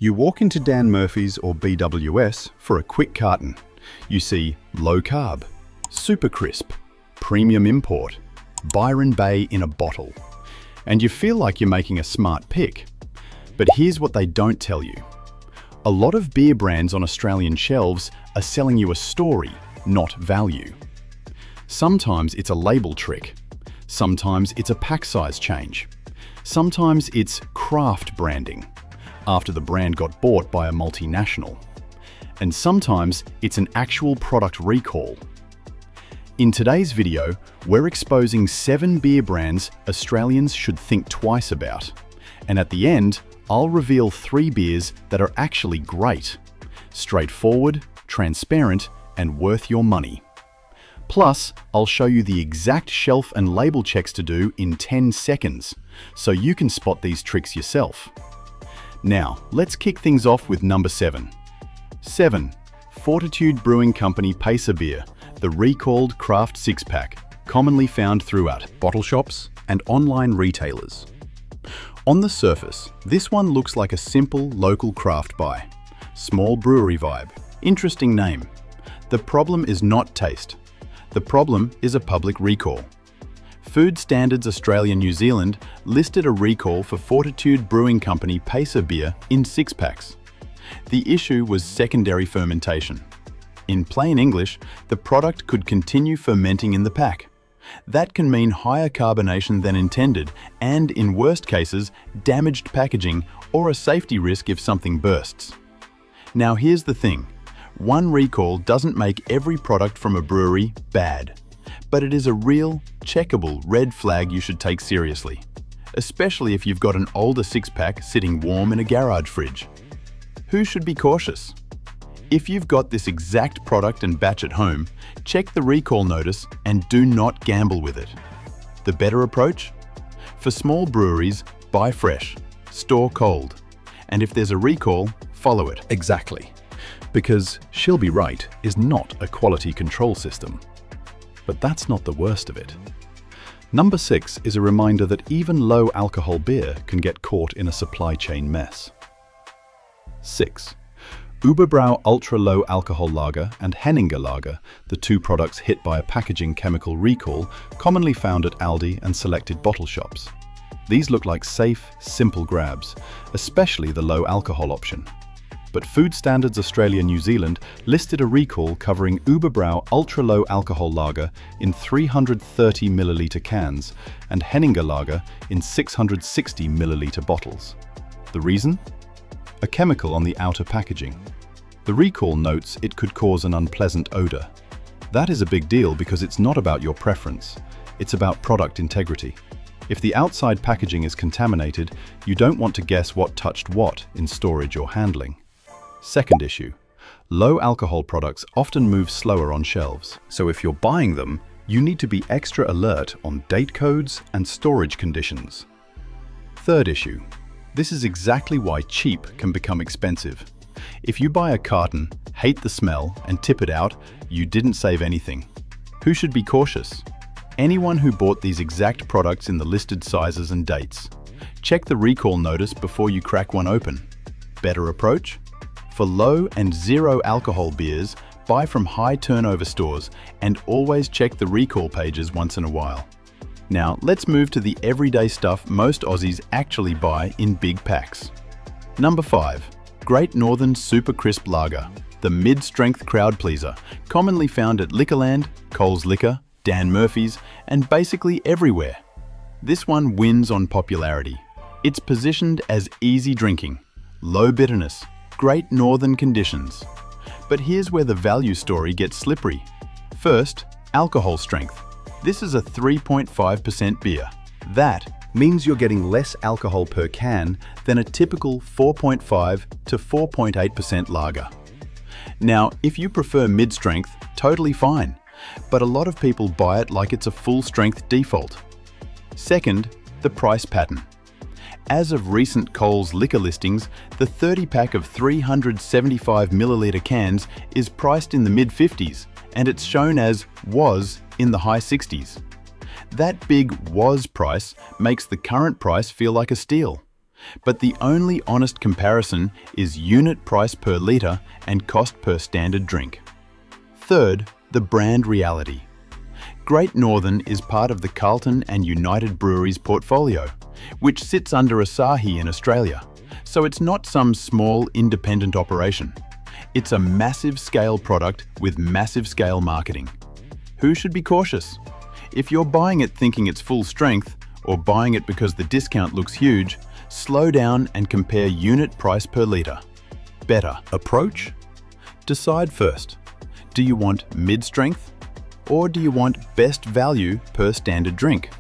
You walk into Dan Murphy's or BWS for a quick carton. You see low carb, super crisp, premium import, Byron Bay in a bottle. And you feel like you're making a smart pick. But here's what they don't tell you. A lot of beer brands on Australian shelves are selling you a story, not value. Sometimes it's a label trick. Sometimes it's a pack size change. Sometimes it's craft branding, after the brand got bought by a multinational. And sometimes it's an actual product recall. In today's video, we're exposing 7 beer brands Australians should think twice about. And at the end, I'll reveal 3 beers that are actually great, straightforward, transparent, and worth your money. Plus, I'll show you the exact shelf and label checks to do in 10 seconds, so you can spot these tricks yourself. Now, let's kick things off with number 7. 7. Fortitude Brewing Company Pacer Beer, the recalled craft 6-pack, commonly found throughout bottle shops and online retailers. On the surface, this one looks like a simple local craft buy. Small brewery vibe. Interesting name. The problem is not taste. The problem is a public recall. Food Standards Australia New Zealand listed a recall for Fortitude Brewing Company Pacer Beer in 6-packs. The issue was secondary fermentation. In plain English, the product could continue fermenting in the pack. That can mean higher carbonation than intended and, in worst cases, damaged packaging or a safety risk if something bursts. Now here's the thing. One recall doesn't make every product from a brewery bad, but it is a real, checkable red flag you should take seriously, especially if you've got an older 6-pack sitting warm in a garage fridge. Who should be cautious? If you've got this exact product and batch at home, check the recall notice and do not gamble with it. The better approach? For small breweries, buy fresh, store cold, and if there's a recall, follow it. Exactly. Because "she'll be right" is not a quality control system. But that's not the worst of it. Number 6 is a reminder that even low alcohol beer can get caught in a supply chain mess. 6. Überbrau Ultra Low Alcohol Lager and Henninger Lager, the 2 products hit by a packaging chemical recall commonly found at Aldi and selected bottle shops. These look like safe, simple grabs, especially the low alcohol option. But Food Standards Australia New Zealand listed a recall covering Überbrau Ultra Low Alcohol Lager in 330 milliliter cans and Henninger Lager in 660 milliliter bottles. The reason? A chemical on the outer packaging. The recall notes it could cause an unpleasant odor. That is a big deal because it's not about your preference, it's about product integrity. If the outside packaging is contaminated, you don't want to guess what touched what in storage or handling. Second issue, low alcohol products often move slower on shelves. So if you're buying them, you need to be extra alert on date codes and storage conditions. Third issue, this is exactly why cheap can become expensive. If you buy a carton, hate the smell, and tip it out, you didn't save anything. Who should be cautious? Anyone who bought these exact products in the listed sizes and dates. Check the recall notice before you crack one open. Better approach? For low and zero alcohol beers, buy from high turnover stores and always check the recall pages once in a while. Now, let's move to the everyday stuff most Aussies actually buy in big packs. Number 5. Great Northern Super Crisp Lager, the mid-strength crowd pleaser, commonly found at Liquorland, Coles Liquor, Dan Murphy's, and basically everywhere. This one wins on popularity. It's positioned as easy drinking, low bitterness, great northern conditions. But here's where the value story gets slippery. First, alcohol strength. This is a 3.5% beer. That means you're getting less alcohol per can than a typical 4.5 to 4.8% lager. Now, if you prefer mid-strength, totally fine, but a lot of people buy it like it's a full-strength default. Second, the price pattern. As of recent Coles Liquor listings, the 30-pack of 375 milliliter cans is priced in the mid-50s, and it's shown as "was" in the high 60s. That big "was" price makes the current price feel like a steal. But the only honest comparison is unit price per litre and cost per standard drink. Third, the brand reality. Great Northern is part of the Carlton and United Breweries portfolio, which sits under Asahi in Australia, so it's not some small independent operation. It's a massive scale product with massive scale marketing. Who should be cautious? If you're buying it thinking it's full strength, or buying it because the discount looks huge, slow down and compare unit price per litre. Better approach? Decide first. Do you want mid-strength? Or do you want best value per standard drink?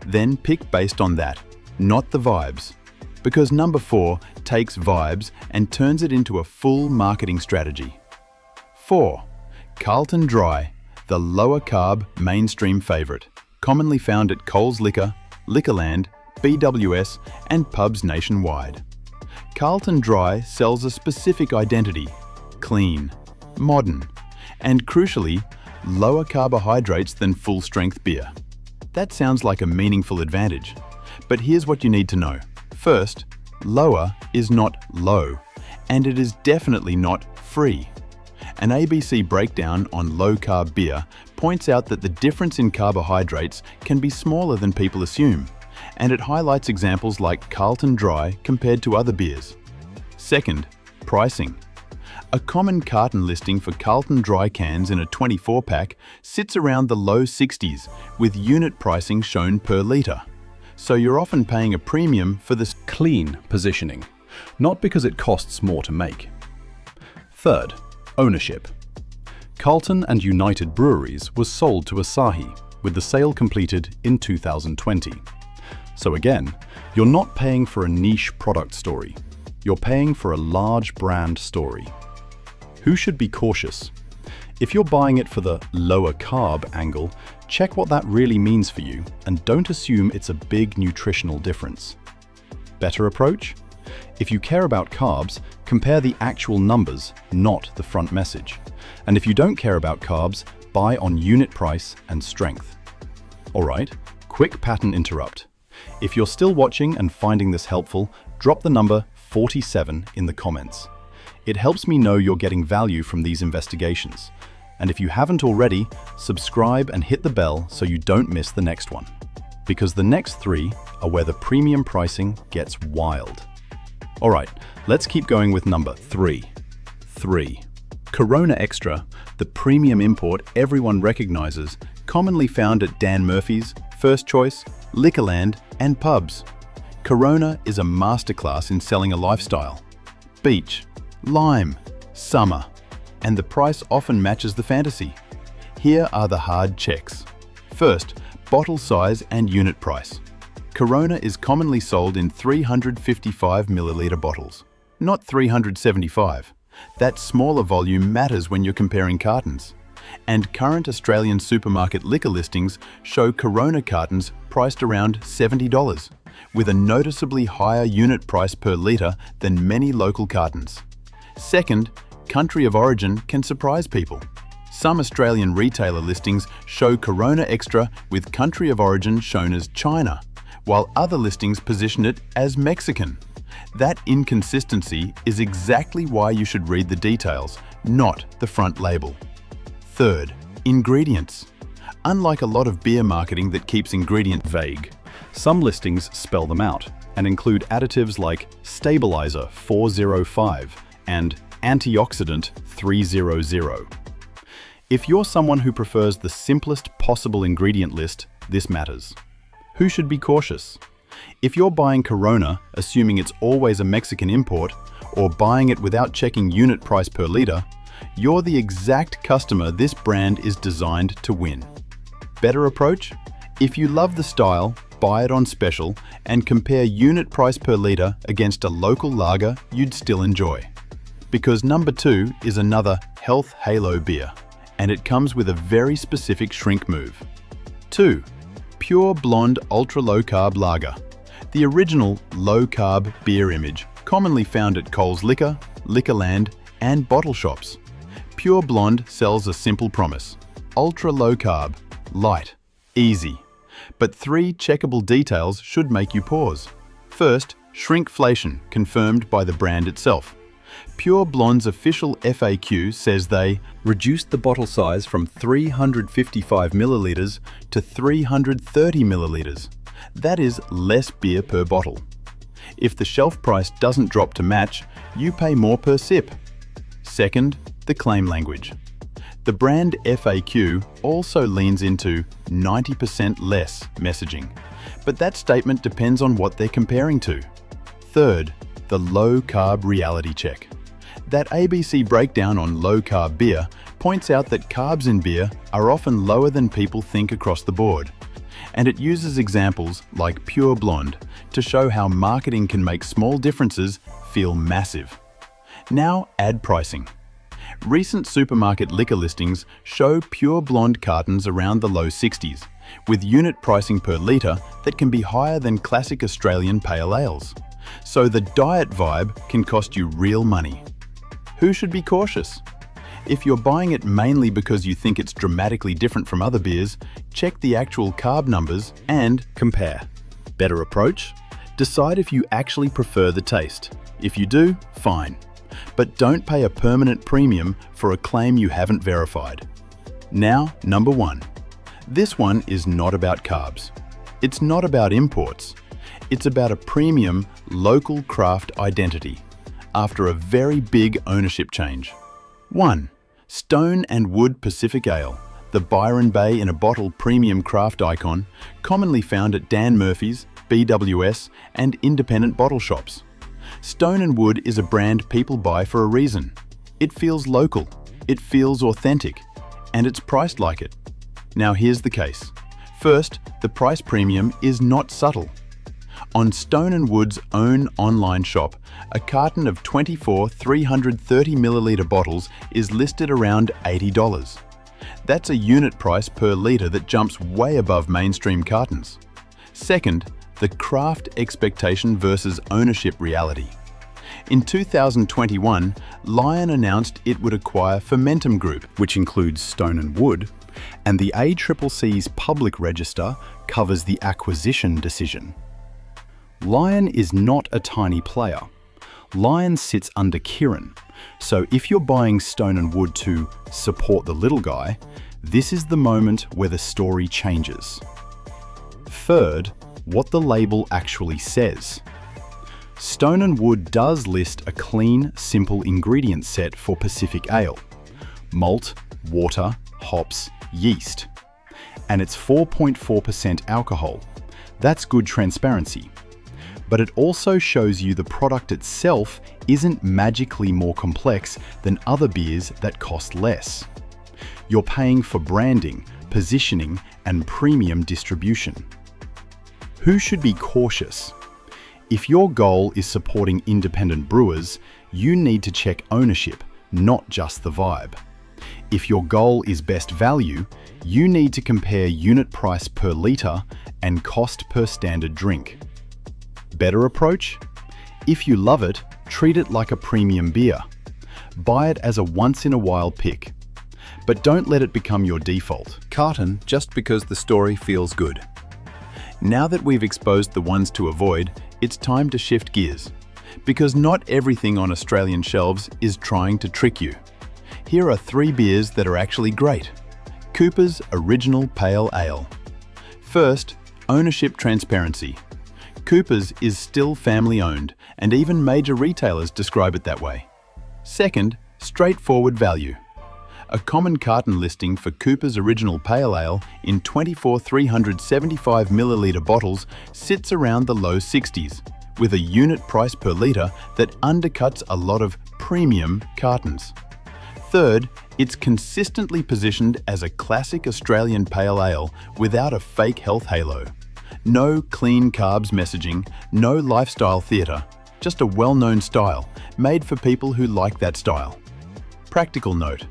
Then pick based on that, not the vibes. Because number 4 takes vibes and turns it into a full marketing strategy. 4. Carlton Dry, the lower carb mainstream favourite, commonly found at Coles Liquor, Liquorland, BWS and pubs nationwide. Carlton Dry sells a specific identity: clean, modern, and crucially, lower carbohydrates than full-strength beer. That sounds like a meaningful advantage, but here's what you need to know. First, lower is not low, and it is definitely not free. An ABC breakdown on low-carb beer points out that the difference in carbohydrates can be smaller than people assume, and it highlights examples like Carlton Dry compared to other beers. Second, pricing. A common carton listing for Carlton Dry cans in a 24-pack sits around the low 60s, with unit pricing shown per litre. So you're often paying a premium for this Clean positioning, not because it costs more to make. Third, ownership. Carlton and United Breweries was sold to Asahi, with the sale completed in 2020. So again, you're not paying for a niche product story. You're paying for a large brand story. Who should be cautious? If you're buying it for the lower carb angle, check what that really means for you and don't assume it's a big nutritional difference. Better approach? If you care about carbs, compare the actual numbers, not the front message. And if you don't care about carbs, buy on unit price and strength. Alright, quick pattern interrupt. If you're still watching and finding this helpful, drop the number 47 in the comments. It helps me know you're getting value from these investigations. And if you haven't already, subscribe and hit the bell so you don't miss the next one. Because the next 3 are where the premium pricing gets wild. Alright, let's keep going with number 3. 3. Corona Extra, the premium import everyone recognizes, commonly found at Dan Murphy's, First Choice, Liquorland and pubs. Corona is a masterclass in selling a lifestyle. Beach, lime, summer, and the price often matches the fantasy. Here are the hard checks. First, bottle size and unit price. Corona is commonly sold in 355 milliliter bottles, not 375. That smaller volume matters when you're comparing cartons. And current Australian supermarket liquor listings show Corona cartons priced around $70, with a noticeably higher unit price per litre than many local cartons. Second, country of origin can surprise people. Some Australian retailer listings show Corona Extra with country of origin shown as China, while other listings position it as Mexican. That inconsistency is exactly why you should read the details, not the front label. Third, ingredients. Unlike a lot of beer marketing that keeps ingredients Vague. Some listings spell them out and include additives like Stabilizer 405 and Antioxidant 300. If you're someone who prefers the simplest possible ingredient list, this matters. Who should be cautious? If you're buying Corona, assuming it's always a Mexican import, or buying it without checking unit price per litre, you're the exact customer this brand is designed to win. Better approach? If you love the style, buy it on special and compare unit price per litre against a local lager you'd still enjoy. Because number 2 is another health halo beer, and it comes with a very specific shrink move. 2. Pure Blonde Ultra Low Carb Lager, the original low carb beer image, commonly found at Coles Liquor, Liquorland and bottle shops. Pure Blonde sells a simple promise: ultra low carb, light, easy. But 3 checkable details should make you pause. First, Shrinkflation, confirmed by the brand itself. Pure Blonde's official FAQ says they reduced the bottle size from 355 millilitres to 330 millilitres. That is less beer per bottle. If the shelf price doesn't drop to match, you pay more per sip. Second, the claim language. The brand FAQ also leans into 90% less messaging, but that statement depends on what they're comparing to. Third, the low-carb reality check. That ABC breakdown on low-carb beer points out that carbs in beer are often lower than people think across the board, and it uses examples like Pure Blonde to show how marketing can make small differences feel massive. Now add pricing. Recent supermarket liquor listings show Pure Blonde cartons around the low 60s, with unit pricing per litre that can be higher than classic Australian pale ales. So the diet vibe can cost you real money. Who should be cautious? If you're buying it mainly because you think it's dramatically different from other beers, check the actual carb numbers and compare. Better approach? Decide if you actually prefer the taste. If you do, fine. But don't pay a permanent premium for a claim you haven't verified. Now, number 1. This one is not about carbs. It's not about imports. It's about a premium, local craft identity after a very big ownership change. 1. Stone and Wood Pacific Ale, the Byron Bay in a bottle premium craft icon, commonly found at Dan Murphy's, BWS, and independent bottle shops. Stone and Wood is a brand people buy for a reason. It feels local, it feels authentic, and it's priced like it. Now here's the case. First, the price premium is not subtle. On Stone and Wood's own online shop, a carton of 24 330 milliliter bottles is listed around $80. That's a unit price per litre that jumps way above mainstream cartons. Second, the craft expectation versus ownership reality. In 2021, Lion announced it would acquire Fermentum Group, which includes Stone and Wood, and the ACCC's public register covers the acquisition decision. Lion is not a tiny player. Lion sits under Kirin, so if you're buying Stone and Wood to support the little guy, this is the moment where the story changes. Third, what the label actually says. Stone and Wood does list a clean, simple ingredient set for Pacific Ale: malt, water, hops, yeast. And it's 4.4% alcohol. That's good transparency. But it also shows you the product itself isn't magically more complex than other beers that cost less. You're paying for branding, positioning, and premium distribution. Who should be cautious? If your goal is supporting independent brewers, you need to check ownership, not just the vibe. If your goal is best value, you need to compare unit price per litre and cost per standard drink. Better approach? If you love it, treat it like a premium beer. Buy it as a once-in-a-while pick. But don't let it become your default carton just because the story feels good. Now that we've exposed the ones to avoid, it's time to shift gears. Because not everything on Australian shelves is trying to trick you. Here are 3 beers that are actually great. Cooper's Original Pale Ale. First, ownership transparency. Cooper's is still family-owned, and even major retailers describe it that way. Second, straightforward value. A common carton listing for Cooper's Original Pale Ale in 24 375 milliliter bottles sits around the low 60s, with a unit price per litre that undercuts a lot of premium cartons. Third, it's consistently positioned as a classic Australian pale ale without a fake health halo. No clean carbs messaging, no lifestyle theatre, just a well-known style, made for people who like that style. Practical note: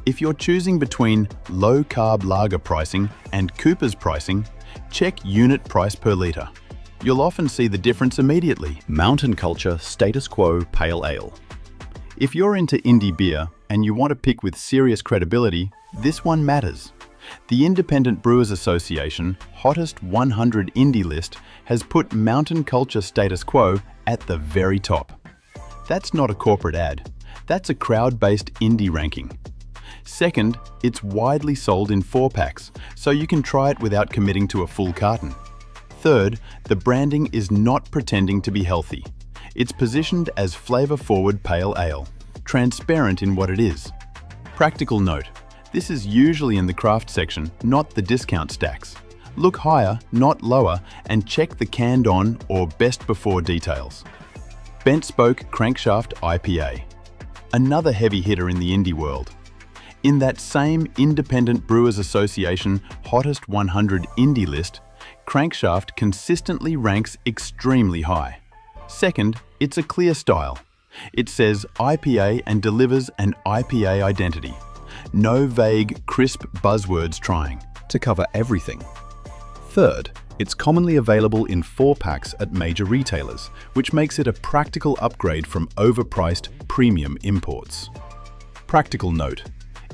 if you're choosing between low-carb lager pricing and Cooper's pricing, check unit price per litre. You'll often see the difference immediately. Mountain Culture Status Quo Pale Ale. If you're into indie beer and you want to pick with serious credibility, this one matters. The Independent Brewers Association Hottest 100 Indie list has put mountain culture status quo at the very top. That's not a corporate ad. That's a crowd-based indie ranking. Second, it's widely sold in 4-packs, so you can try it without committing to a full carton. Third, the branding is not pretending to be healthy. It's positioned as flavor-forward pale ale, transparent in what it is. Practical note, this is usually in the craft section, not the discount stacks. Look higher, not lower, and check the canned on or best before details. Bent Spoke Crankshaft IPA. Another heavy hitter in the indie world. In that same Independent Brewers Association Hottest 100 Indie list, Crankshaft consistently ranks extremely high. Second, it's a clear style. It says IPA and delivers an IPA identity. No vague, crisp buzzwords trying to cover everything. Third, it's commonly available in 4-packs at major retailers, which makes it a practical upgrade from overpriced premium imports. Practical note,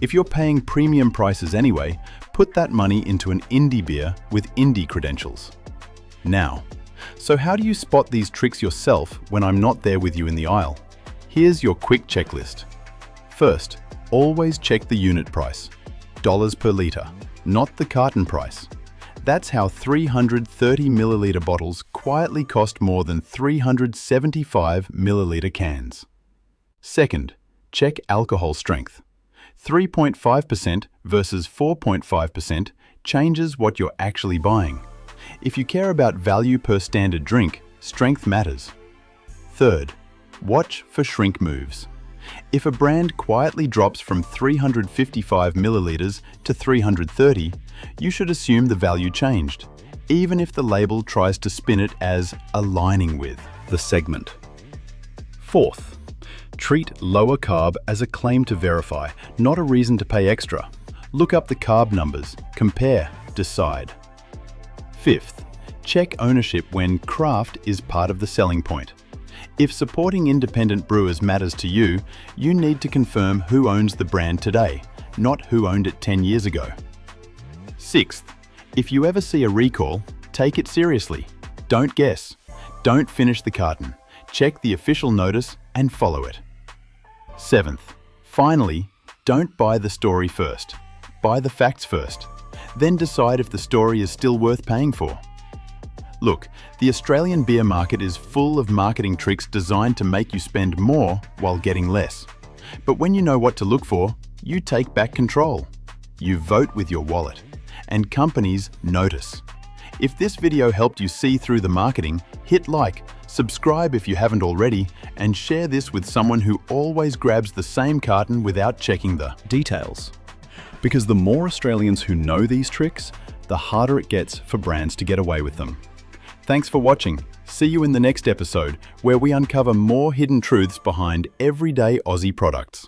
if you're paying premium prices anyway, put that money into an indie beer with indie credentials. Now, so how do you spot these tricks yourself when I'm not there with you in the aisle? Here's your quick checklist. First, always check the unit price, dollars per litre, not the carton price. That's how 330 milliliter bottles quietly cost more than 375 milliliter cans. Second, check alcohol strength. 3.5% versus 4.5% changes what you're actually buying. If you care about value per standard drink, strength matters. Third, watch for shrink moves. If a brand quietly drops from 355 milliliters to 330, you should assume the value changed, even if the label tries to spin it as aligning with the segment. Fourth, treat lower carb as a claim to verify, not a reason to pay extra. Look up the carb numbers, compare, decide. Fifth, check ownership when craft is part of the selling point. If supporting independent brewers matters to you, you need to confirm who owns the brand today, not who owned it 10 years ago. Sixth, if you ever see a recall, take it seriously. Don't guess. Don't finish the carton. Check the official notice and follow it. Seventh, finally, don't buy the story first. Buy the facts first. Then decide if the story is still worth paying for. Look, the Australian beer market is full of marketing tricks designed to make you spend more while getting less. But when you know what to look for, you take back control. You vote with your wallet. And companies notice. If this video helped you see through the marketing, hit like, subscribe if you haven't already, and share this with someone who always grabs the same carton without checking the details. Because the more Australians who know these tricks, the harder it gets for brands to get away with them. Thanks for watching. See you in the next episode, where we uncover more hidden truths behind everyday Aussie products.